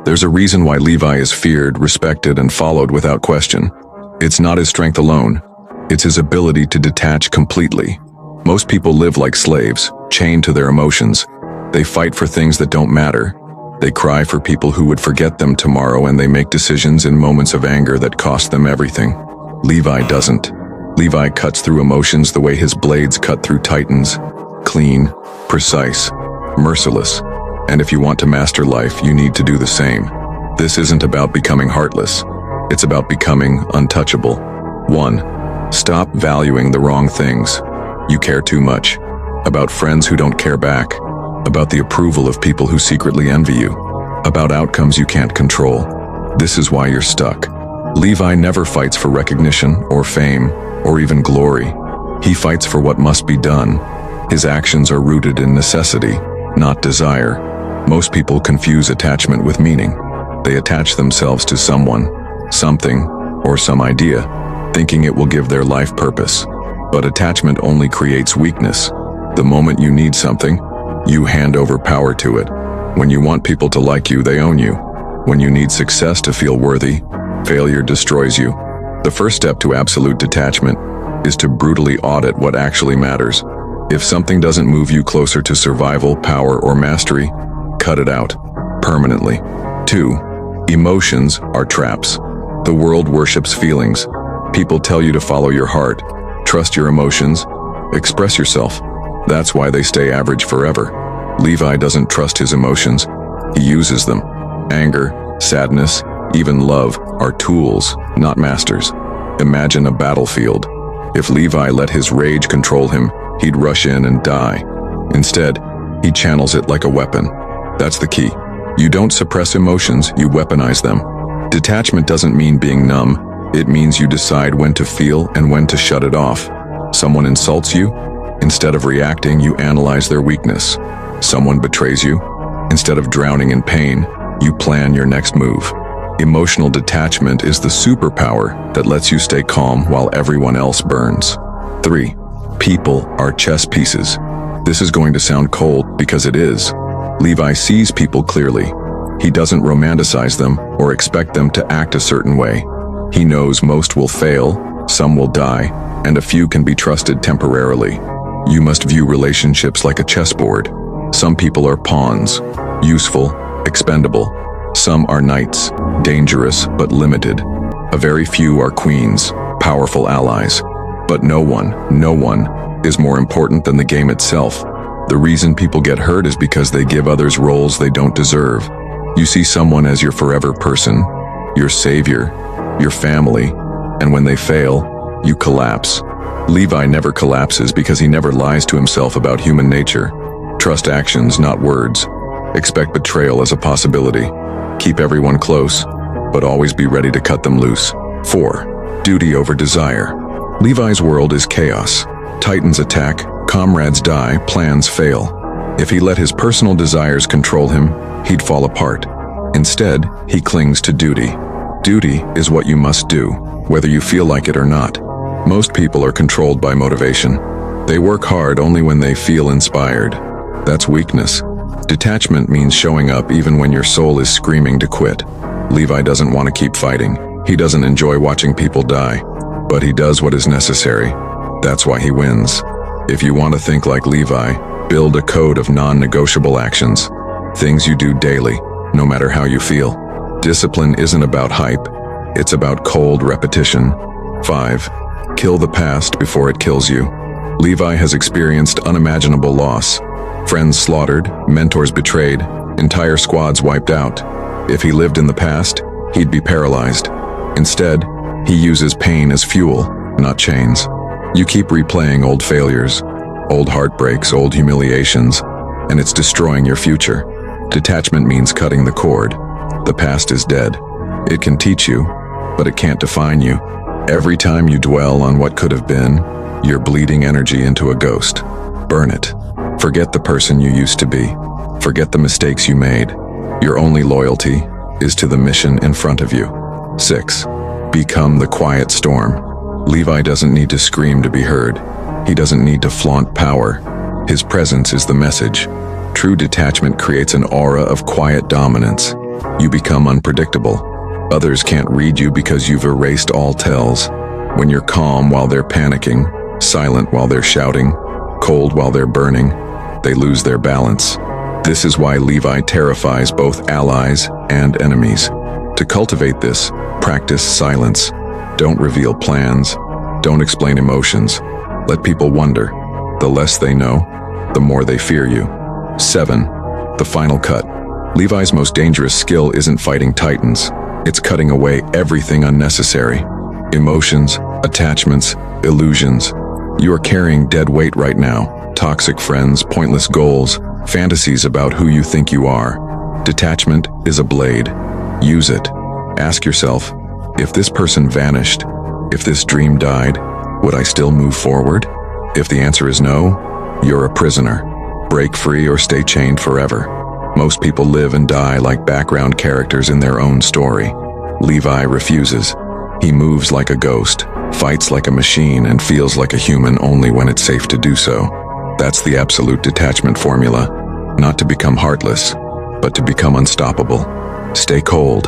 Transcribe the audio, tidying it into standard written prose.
There's a reason why Levi is feared, respected, and followed without question. It's not his strength alone. It's his ability to detach completely. Most people live like slaves, chained to their emotions. They fight for things that don't matter. They cry for people who would forget them tomorrow, and they make decisions in moments of anger that cost them everything. Levi doesn't. Levi cuts through emotions the way his blades cut through titans. Clean, precise, merciless. And if you want to master life, you need to do the same. This isn't about becoming heartless. It's about becoming untouchable. 1. Stop valuing the wrong things. You care too much. About friends who don't care back. About the approval of people who secretly envy you. About outcomes you can't control. This is why you're stuck. Levi never fights for recognition or fame or even glory. He fights for what must be done. His actions are rooted in necessity, not desire. Most people confuse attachment with meaning. They attach themselves to someone, something, or some idea, thinking it will give their life purpose. But attachment only creates weakness. The moment you need something, you hand over power to it. When you want people to like you, they own you. When you need success to feel worthy, failure destroys you. The first step to absolute detachment is to brutally audit what actually matters. If something doesn't move you closer to survival, power, or mastery, cut it out, permanently. 2. Emotions are traps. The world worships feelings. People tell you to follow your heart, trust your emotions, express yourself. That's why they stay average forever. Levi doesn't trust his emotions. He uses them. Anger, sadness, even love are tools, not masters. Imagine a battlefield. If Levi let his rage control him, he'd rush in and die. Instead, he channels it like a weapon. That's the key. You don't suppress emotions, you weaponize them. Detachment doesn't mean being numb. It means you decide when to feel and when to shut it off. Someone insults you? Instead of reacting, you analyze their weakness. Someone betrays you? Instead of drowning in pain, you plan your next move. Emotional detachment is the superpower that lets you stay calm while everyone else burns. 3. People are chess pieces. This is going to sound cold because it is. Levi sees people clearly. He doesn't romanticize them or expect them to act a certain way. He knows most will fail, some will die, and a few can be trusted temporarily. You must view relationships like a chessboard. Some people are pawns, useful, expendable. Some are knights, dangerous but limited. A very few are queens, powerful allies. But no one is more important than the game itself. The reason people get hurt is because they give others roles they don't deserve. You see someone as your forever person, your savior, your family, and when they fail, you collapse. Levi never collapses because he never lies to himself about human nature. Trust actions, not words. Expect betrayal as a possibility. Keep everyone close, but always be ready to cut them loose. 4. Duty over desire. Levi's world is chaos. Titans attack, comrades die, plans fail. If he let his personal desires control him, he'd fall apart. Instead, he clings to duty. Duty is what you must do, whether you feel like it or not. Most people are controlled by motivation. They work hard only when they feel inspired. That's weakness. Detachment means showing up even when your soul is screaming to quit. Levi doesn't want to keep fighting. He doesn't enjoy watching people die, but he does what is necessary. That's why he wins. If you want to think like Levi, build a code of non-negotiable actions. Things you do daily, no matter how you feel. Discipline isn't about hype. It's about cold repetition. 5. Kill the past before it kills you. Levi has experienced unimaginable loss. Friends slaughtered, mentors betrayed, entire squads wiped out. If he lived in the past, he'd be paralyzed. Instead, he uses pain as fuel, not chains. You keep replaying old failures, old heartbreaks, old humiliations, and it's destroying your future. Detachment means cutting the cord. The past is dead. It can teach you, but it can't define you. Every time you dwell on what could have been, you're bleeding energy into a ghost. Burn it. Forget the person you used to be. Forget the mistakes you made. Your only loyalty is to the mission in front of you. 6. Become the quiet storm. Levi doesn't need to scream to be heard. He doesn't need to flaunt power. His presence is the message. True detachment creates an aura of quiet dominance. You become unpredictable. Others can't read you because you've erased all tells. When you're calm while they're panicking, silent while they're shouting, cold while they're burning, they lose their balance. This is why Levi terrifies both allies and enemies. To cultivate this, practice silence. Don't reveal plans. Don't explain emotions. Let people wonder. The less they know, the more they fear you. 7. The final cut. Levi's most dangerous skill isn't fighting titans. It's cutting away everything unnecessary. Emotions, attachments, illusions. You are carrying dead weight right now. Toxic friends, pointless goals, fantasies about who you think you are. Detachment is a blade. Use it. Ask yourself, if this person vanished, if this dream died, would I still move forward? If the answer is no, you're a prisoner. Break free or stay chained forever. Most people live and die like background characters in their own story. Levi refuses. He moves like a ghost, fights like a machine, and feels like a human only when it's safe to do so. That's the absolute detachment formula. Not to become heartless, but to become unstoppable. Stay cold.